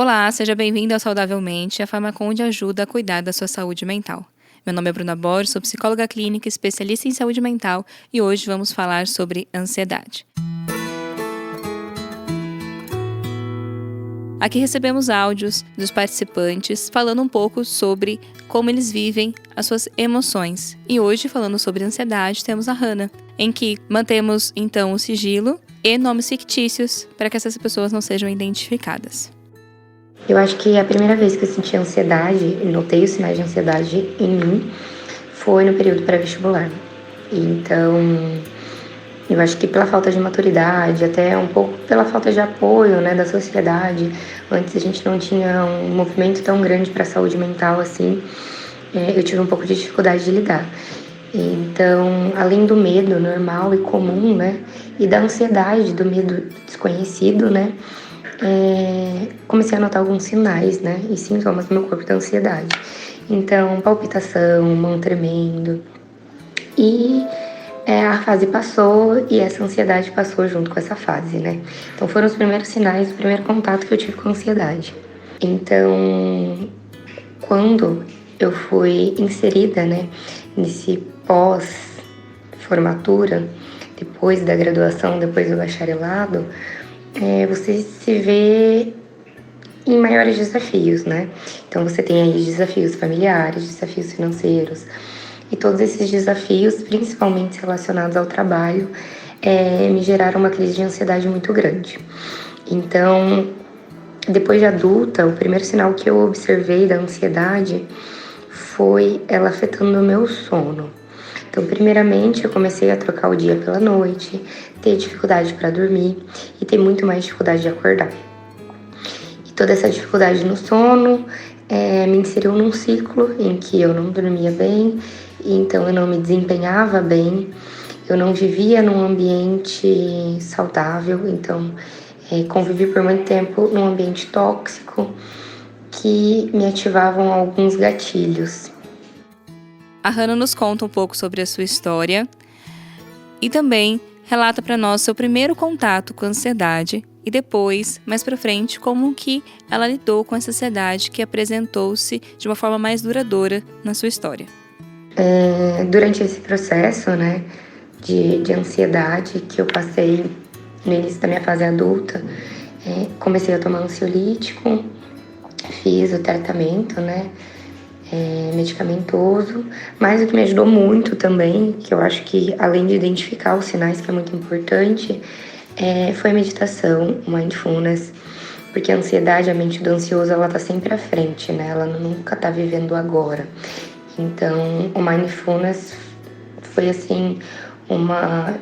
Olá, seja bem-vindo ao Saudavelmente, a Farmaconde ajuda a cuidar da sua saúde mental. Meu nome é Bruna Borges, sou psicóloga clínica, especialista em saúde mental e hoje vamos falar sobre ansiedade. Aqui recebemos áudios dos participantes falando um pouco sobre como eles vivem as suas emoções. E hoje, falando sobre ansiedade, temos a Hannah, em que mantemos então o sigilo e nomes fictícios para que essas pessoas não sejam identificadas. Eu acho que a primeira vez que eu senti ansiedade, notei os sinais de ansiedade em mim, foi no período pré-vestibular. Então, eu acho que pela falta de maturidade, até um pouco pela falta de apoio, da sociedade. Antes a gente não tinha um movimento tão grande para a saúde mental assim. Eu tive um pouco de dificuldade de lidar. Então, além do medo normal e comum, e da ansiedade, do medo desconhecido, comecei a notar alguns sinais, e sintomas no meu corpo da ansiedade. Então, palpitação, mão tremendo. E a fase passou e essa ansiedade passou junto com essa fase, Então, foram os primeiros sinais, o primeiro contato que eu tive com a ansiedade. Então, quando eu fui inserida, nesse pós-formatura, depois da graduação, depois do bacharelado, você se vê em maiores desafios, Então você tem aí desafios familiares, desafios financeiros, e todos esses desafios, principalmente relacionados ao trabalho, me geraram uma crise de ansiedade muito grande. Então, depois de adulta, o primeiro sinal que eu observei da ansiedade foi ela afetando o meu sono. Então, primeiramente, eu comecei a trocar o dia pela noite, ter dificuldade para dormir e ter muito mais dificuldade de acordar. E toda essa dificuldade no sono me inseriu num ciclo em que eu não dormia bem, e então eu não me desempenhava bem, eu não vivia num ambiente saudável, então convivi por muito tempo num ambiente tóxico que me ativavam alguns gatilhos. A Hannah nos conta um pouco sobre a sua história e também relata para nós seu primeiro contato com a ansiedade e depois, mais para frente, como que ela lidou com essa ansiedade que apresentou-se de uma forma mais duradoura na sua história. Durante esse processo, de ansiedade que eu passei no início da minha fase adulta, comecei a tomar ansiolítico, fiz o tratamento, medicamentoso, mas o que me ajudou muito também, que eu acho que além de identificar os sinais, que é muito importante, foi a meditação, o mindfulness, porque a ansiedade, a mente do ansioso, ela tá sempre à frente, ela nunca tá vivendo agora. Então, o mindfulness foi assim uma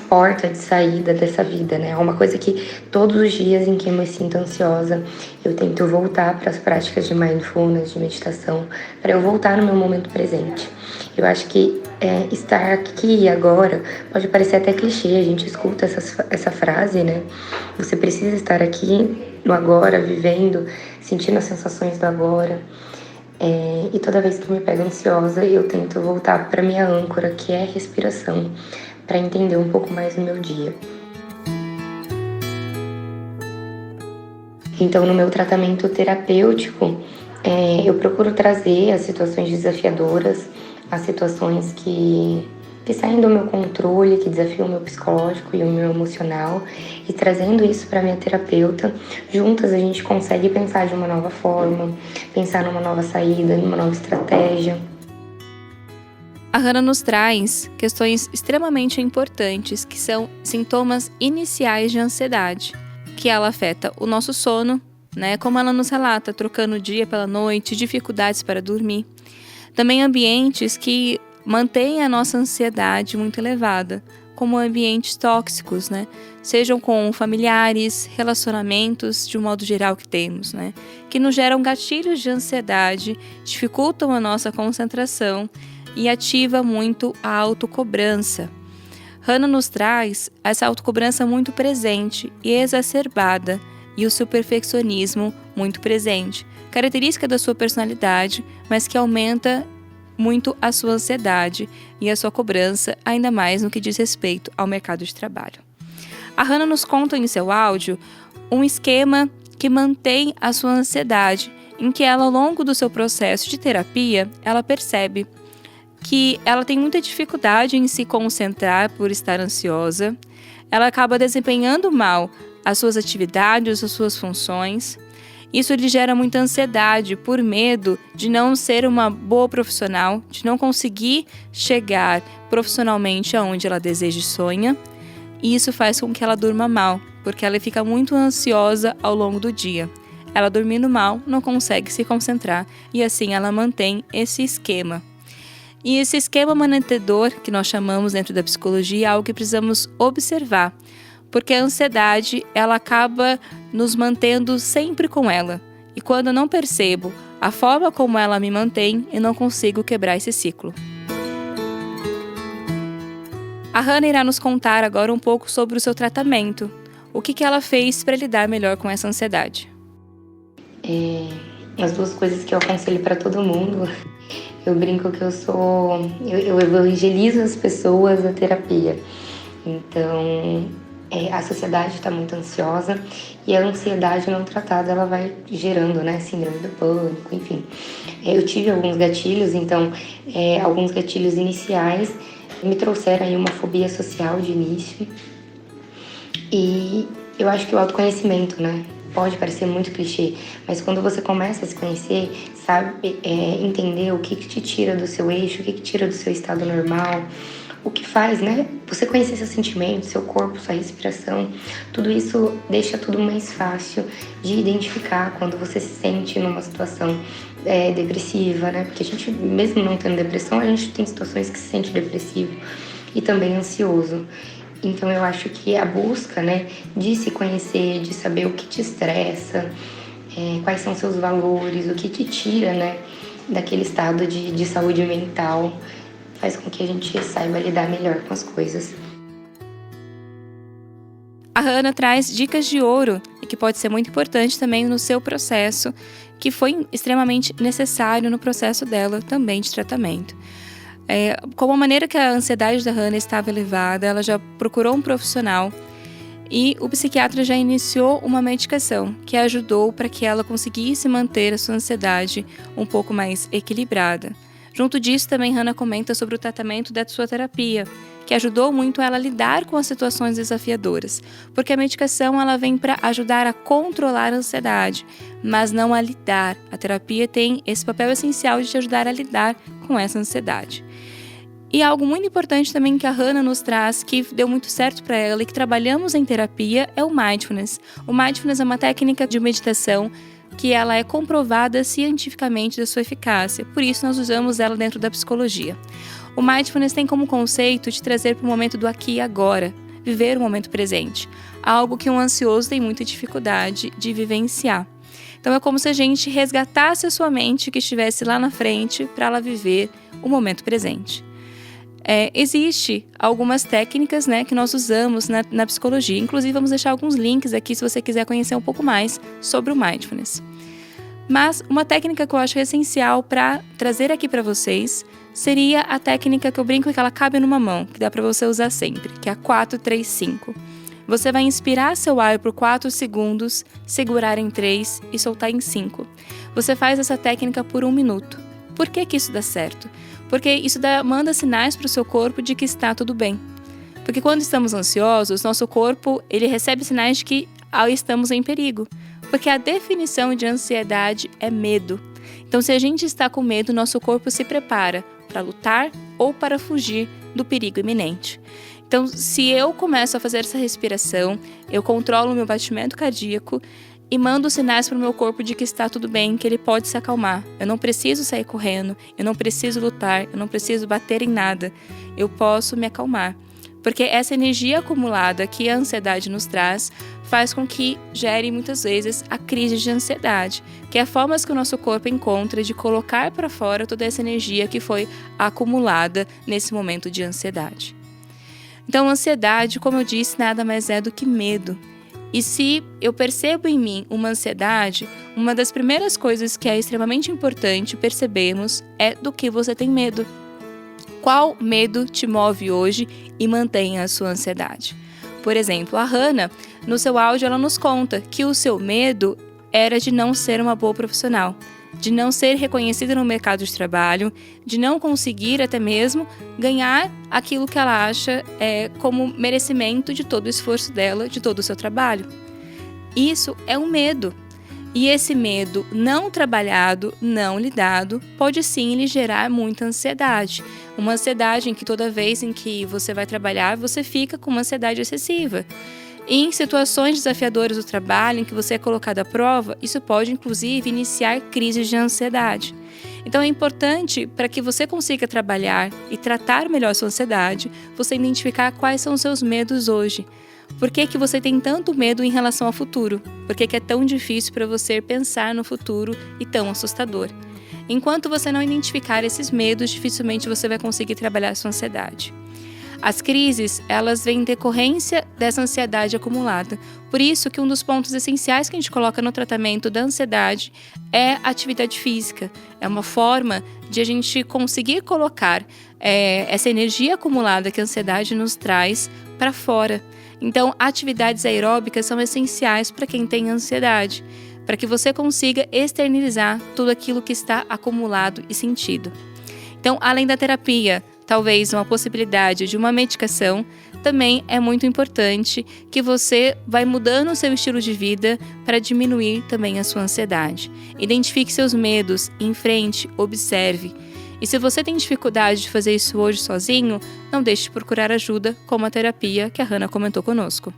porta de saída dessa vida, É uma coisa que todos os dias em que eu me sinto ansiosa, eu tento voltar para as práticas de mindfulness, de meditação, para eu voltar no meu momento presente. Eu acho que estar aqui e agora pode parecer até clichê, a gente escuta essa frase, Você precisa estar aqui no agora, vivendo, sentindo as sensações do agora. E toda vez que eu me pego ansiosa, eu tento voltar para minha âncora, que é a respiração, para entender um pouco mais do meu dia. Então, no meu tratamento terapêutico, eu procuro trazer as situações desafiadoras, as situações que saem do meu controle, que desafiam o meu psicológico e o meu emocional, e trazendo isso para minha terapeuta, juntas a gente consegue pensar de uma nova forma, pensar numa nova saída, numa nova estratégia. A Hannah nos traz questões extremamente importantes, que são sintomas iniciais de ansiedade, que ela afeta o nosso sono, como ela nos relata, trocando o dia pela noite, dificuldades para dormir. Também ambientes que mantêm a nossa ansiedade muito elevada, como ambientes tóxicos, Sejam com familiares, relacionamentos de um modo geral que temos, Que nos geram gatilhos de ansiedade, dificultam a nossa concentração e ativa muito a autocobrança. Hannah nos traz essa autocobrança muito presente e exacerbada e o seu perfeccionismo muito presente, característica da sua personalidade, mas que aumenta muito a sua ansiedade e a sua cobrança, ainda mais no que diz respeito ao mercado de trabalho. A Hannah nos conta em seu áudio um esquema que mantém a sua ansiedade, em que ela, ao longo do seu processo de terapia, ela percebe que ela tem muita dificuldade em se concentrar por estar ansiosa, ela acaba desempenhando mal as suas atividades, as suas funções. Isso lhe gera muita ansiedade por medo de não ser uma boa profissional, de não conseguir chegar profissionalmente aonde ela deseja e sonha. E isso faz com que ela durma mal, porque ela fica muito ansiosa ao longo do dia. Ela dormindo mal, não consegue se concentrar e assim ela mantém esse esquema. E esse esquema mantenedor, que nós chamamos dentro da psicologia, é algo que precisamos observar, porque a ansiedade ela acaba nos mantendo sempre com ela. E quando eu não percebo a forma como ela me mantém, eu não consigo quebrar esse ciclo. A Hannah irá nos contar agora um pouco sobre o seu tratamento. O que ela fez para lidar melhor com essa ansiedade? As duas coisas que eu aconselho para todo mundo, eu brinco que eu evangelizo as pessoas a terapia. Então, a sociedade está muito ansiosa e a ansiedade não tratada, ela vai gerando, né, síndrome do pânico, enfim. Eu tive alguns gatilhos, então, alguns gatilhos iniciais me trouxeram aí uma fobia social de início. E eu acho que o autoconhecimento, né, pode parecer muito clichê, mas quando você começa a se conhecer, sabe, entender o que te tira do seu eixo, o que te tira do seu estado normal, o que faz, né? Você conhecer seus sentimentos, seu corpo, sua respiração, tudo isso deixa tudo mais fácil de identificar quando você se sente numa situação depressiva, né? Porque a gente, mesmo não tendo depressão, a gente tem situações que se sente depressivo e também ansioso. Então eu acho que a busca, né, de se conhecer, de saber o que te estressa, quais são seus valores, o que te tira, né, daquele estado de saúde mental, faz com que a gente saiba lidar melhor com as coisas. A Hannah traz dicas de ouro e que pode ser muito importante também no seu processo, que foi extremamente necessário no processo dela também de tratamento. Com a maneira que a ansiedade da Hannah estava elevada, ela já procurou um profissional e o psiquiatra já iniciou uma medicação que ajudou para que ela conseguisse manter a sua ansiedade um pouco mais equilibrada. Junto disso, também Hannah comenta sobre o tratamento da sua terapia, que ajudou muito ela a lidar com as situações desafiadoras, porque a medicação ela vem para ajudar a controlar a ansiedade, mas não a lidar. A terapia tem esse papel essencial de te ajudar a lidar com essa ansiedade. E algo muito importante também que a Hannah nos traz, que deu muito certo para ela e que trabalhamos em terapia, é o Mindfulness. O Mindfulness é uma técnica de meditação que ela é comprovada cientificamente da sua eficácia, por isso nós usamos ela dentro da psicologia. O Mindfulness tem como conceito de trazer para o momento do aqui e agora, viver o momento presente, algo que um ansioso tem muita dificuldade de vivenciar. Então é como se a gente resgatasse a sua mente que estivesse lá na frente para ela viver o momento presente. Existe algumas técnicas, né, que nós usamos na psicologia. Inclusive, vamos deixar alguns links aqui se você quiser conhecer um pouco mais sobre o Mindfulness. Mas uma técnica que eu acho essencial para trazer aqui para vocês seria a técnica que eu brinco que ela cabe numa mão, que dá para você usar sempre, que é a 4-3-5. Você vai inspirar seu ar por 4 segundos, segurar em 3 e soltar em 5. Você faz essa técnica por 1 minuto. Por que isso dá certo? Porque isso manda sinais para o seu corpo de que está tudo bem. Porque quando estamos ansiosos, nosso corpo ele recebe sinais de que estamos em perigo. Porque a definição de ansiedade é medo. Então, se a gente está com medo, nosso corpo se prepara para lutar ou para fugir do perigo iminente. Então, se eu começo a fazer essa respiração, eu controlo o meu batimento cardíaco e mando sinais para o meu corpo de que está tudo bem, que ele pode se acalmar. Eu não preciso sair correndo, eu não preciso lutar, eu não preciso bater em nada. Eu posso me acalmar. Porque essa energia acumulada que a ansiedade nos traz faz com que gere muitas vezes a crise de ansiedade, que é a forma que o nosso corpo encontra de colocar para fora toda essa energia que foi acumulada nesse momento de ansiedade. Então, a ansiedade, como eu disse, nada mais é do que medo. E se eu percebo em mim uma ansiedade, uma das primeiras coisas que é extremamente importante percebermos é do que você tem medo. Qual medo te move hoje e mantém a sua ansiedade? Por exemplo, a Hannah, no seu áudio, ela nos conta que o seu medo era de não ser uma boa profissional, de não ser reconhecida no mercado de trabalho, de não conseguir até mesmo ganhar aquilo que ela acha como merecimento de todo o esforço dela, de todo o seu trabalho. Isso é um medo. E esse medo não trabalhado, não lidado, pode sim lhe gerar muita ansiedade. Uma ansiedade em que toda vez em que você vai trabalhar, você fica com uma ansiedade excessiva. E em situações desafiadoras do trabalho, em que você é colocado à prova, isso pode inclusive iniciar crises de ansiedade. Então é importante, para que você consiga trabalhar e tratar melhor sua ansiedade, você identificar quais são os seus medos hoje. Por que que você tem tanto medo em relação ao futuro? Por que que é tão difícil para você pensar no futuro e tão assustador? Enquanto você não identificar esses medos, dificilmente você vai conseguir trabalhar sua ansiedade. As crises, elas vêm em decorrência dessa ansiedade acumulada. Por isso que um dos pontos essenciais que a gente coloca no tratamento da ansiedade é a atividade física. É uma forma de a gente conseguir colocar essa energia acumulada que a ansiedade nos traz para fora. Então, atividades aeróbicas são essenciais para quem tem ansiedade, para que você consiga externalizar tudo aquilo que está acumulado e sentido. Então, além da terapia, talvez uma possibilidade de uma medicação, também é muito importante que você vai mudando o seu estilo de vida para diminuir também a sua ansiedade. Identifique seus medos, enfrente, observe. E se você tem dificuldade de fazer isso hoje sozinho, não deixe de procurar ajuda, como a terapia que a Hannah comentou conosco.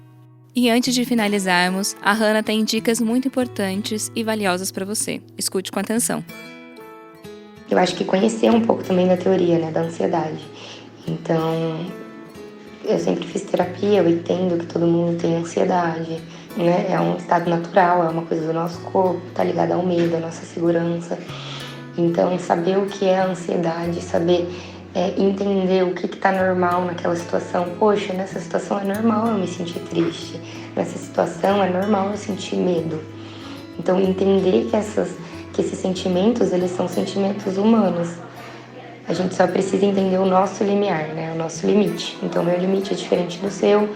E antes de finalizarmos, a Hannah tem dicas muito importantes e valiosas para você. Escute com atenção. Eu acho que conhecer um pouco também da teoria, né, da ansiedade. Então, eu sempre fiz terapia, eu entendo que todo mundo tem ansiedade, né? É um estado natural, é uma coisa do nosso corpo, tá ligado ao medo, à nossa segurança. Então, saber o que é a ansiedade, saber entender o que tá normal naquela situação. Poxa, nessa situação é normal eu me sentir triste. Nessa situação é normal eu sentir medo. Então, entender que esses sentimentos, eles são sentimentos humanos. A gente só precisa entender o nosso limiar, né? O nosso limite. Então, meu limite é diferente do seu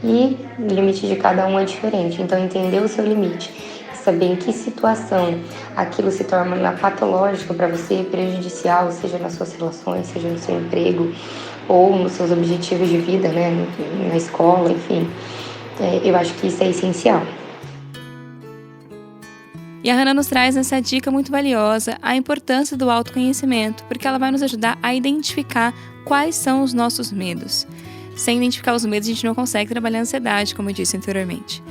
e o limite de cada um é diferente. Então, entender o seu limite. Saber em que situação aquilo se torna patológico para você, prejudicial, seja nas suas relações, seja no seu emprego ou nos seus objetivos de vida, né, na escola, enfim. Eu acho que isso é essencial. E a Hannah nos traz essa dica muito valiosa, a importância do autoconhecimento, porque ela vai nos ajudar a identificar quais são os nossos medos. Sem identificar os medos, a gente não consegue trabalhar a ansiedade, como eu disse anteriormente.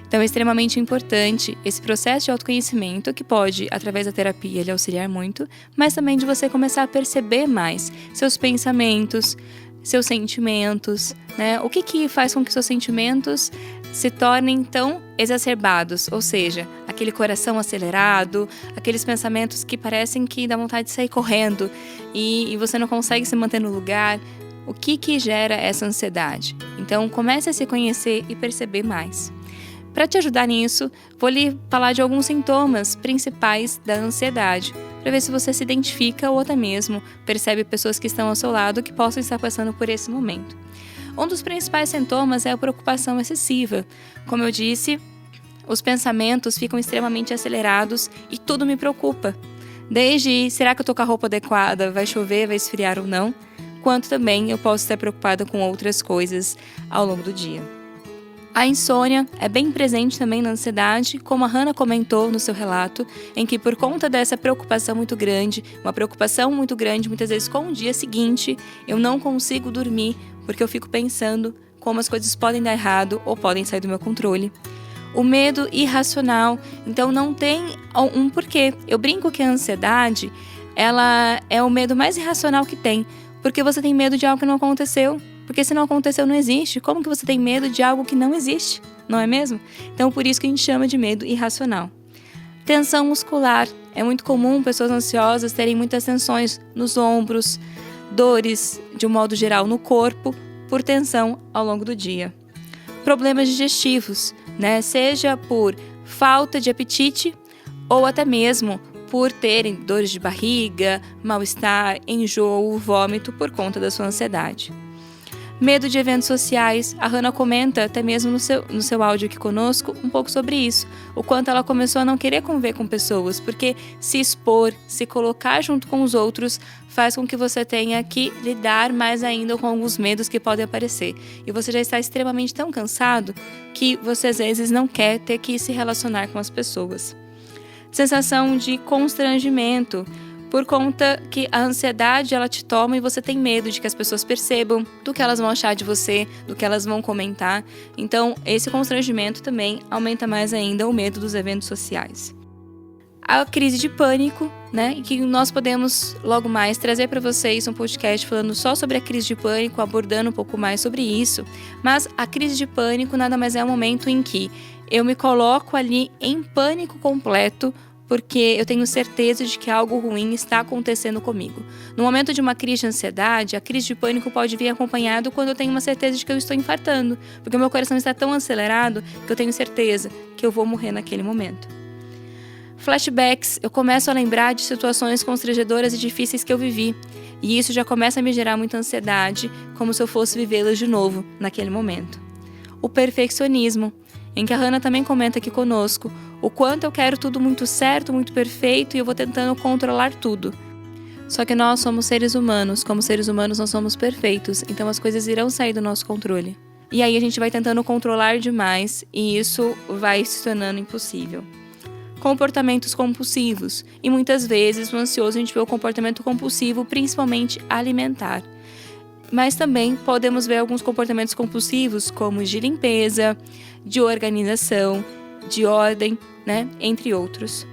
Então é extremamente importante esse processo de autoconhecimento, que pode, através da terapia, lhe auxiliar muito, mas também de você começar a perceber mais seus pensamentos, seus sentimentos, né? O que faz com que seus sentimentos se tornem tão exacerbados, ou seja, aquele coração acelerado, aqueles pensamentos que parecem que dá vontade de sair correndo e você não consegue se manter no lugar. O que gera essa ansiedade? Então comece a se conhecer e perceber mais. Para te ajudar nisso, vou lhe falar de alguns sintomas principais da ansiedade, para ver se você se identifica ou até mesmo percebe pessoas que estão ao seu lado que possam estar passando por esse momento. Um dos principais sintomas é a preocupação excessiva. Como eu disse, os pensamentos ficam extremamente acelerados e tudo me preocupa. Desde será que eu estou com a roupa adequada, vai chover, vai esfriar ou não, quanto também eu posso estar preocupada com outras coisas ao longo do dia. A insônia é bem presente também na ansiedade, como a Hannah comentou no seu relato, em que por conta dessa preocupação muito grande, muitas vezes com o dia seguinte, eu não consigo dormir porque eu fico pensando como as coisas podem dar errado ou podem sair do meu controle. O medo irracional, então não tem um porquê. Eu brinco que a ansiedade, ela é o medo mais irracional que tem, porque você tem medo de algo que não aconteceu. Porque se não aconteceu, não existe. Como que você tem medo de algo que não existe? Não é mesmo? Então, por isso que a gente chama de medo irracional. Tensão muscular. É muito comum pessoas ansiosas terem muitas tensões nos ombros, dores, de um modo geral, no corpo, por tensão ao longo do dia. Problemas digestivos, né? Seja por falta de apetite ou até mesmo por terem dores de barriga, mal-estar, enjoo, vômito por conta da sua ansiedade. Medo de eventos sociais. A Hannah comenta, até mesmo no seu áudio aqui conosco, um pouco sobre isso. O quanto ela começou a não querer conviver com pessoas, porque se expor, se colocar junto com os outros, faz com que você tenha que lidar mais ainda com alguns medos que podem aparecer. E você já está extremamente tão cansado que você às vezes não quer ter que se relacionar com as pessoas. Sensação de constrangimento. Por conta que a ansiedade ela te toma e você tem medo de que as pessoas percebam do que elas vão achar de você, do que elas vão comentar. Então, esse constrangimento também aumenta mais ainda o medo dos eventos sociais. A crise de pânico, né? E que nós podemos logo mais trazer para vocês um podcast falando só sobre a crise de pânico, abordando um pouco mais sobre isso. Mas a crise de pânico nada mais é um momento em que eu me coloco ali em pânico completo, porque eu tenho certeza de que algo ruim está acontecendo comigo. No momento de uma crise de ansiedade, a crise de pânico pode vir acompanhado quando eu tenho uma certeza de que eu estou infartando, porque o meu coração está tão acelerado que eu tenho certeza que eu vou morrer naquele momento. Flashbacks, eu começo a lembrar de situações constrangedoras e difíceis que eu vivi, e isso já começa a me gerar muita ansiedade, como se eu fosse vivê-las de novo naquele momento. O perfeccionismo, em que a Hannah também comenta aqui conosco, o quanto eu quero tudo muito certo, muito perfeito e eu vou tentando controlar tudo. Só que nós somos seres humanos, como seres humanos nós somos perfeitos, então as coisas irão sair do nosso controle. E aí a gente vai tentando controlar demais e isso vai se tornando impossível. Comportamentos compulsivos. E muitas vezes no ansioso a gente vê o comportamento compulsivo, principalmente alimentar. Mas também podemos ver alguns comportamentos compulsivos, como de limpeza, de organização, de ordem, né? Entre outros.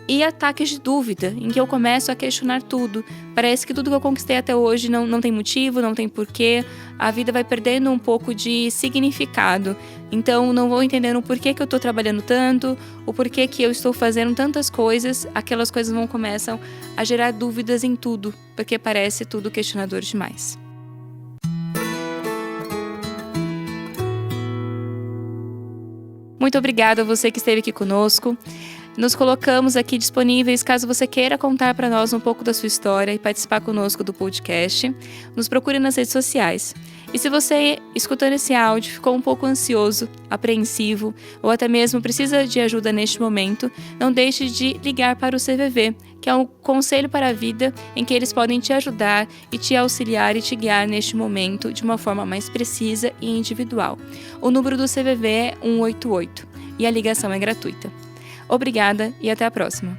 E ataques de dúvida, em que eu começo a questionar tudo. Parece que tudo que eu conquistei até hoje não tem motivo, não tem porquê. A vida vai perdendo um pouco de significado. Então, não vou entendendo o porquê que eu estou trabalhando tanto, o porquê que eu estou fazendo tantas coisas. Aquelas coisas começam a gerar dúvidas em tudo, porque parece tudo questionador demais. Muito obrigada a você que esteve aqui conosco. Nos colocamos aqui disponíveis caso você queira contar para nós um pouco da sua história e participar conosco do podcast. Nos procure nas redes sociais. E se você, escutando esse áudio, ficou um pouco ansioso, apreensivo ou até mesmo precisa de ajuda neste momento, não deixe de ligar para o CVV, que é um conselho para a vida em que eles podem te ajudar e te auxiliar e te guiar neste momento de uma forma mais precisa e individual. O número do CVV é 188 e a ligação é gratuita. Obrigada e até a próxima.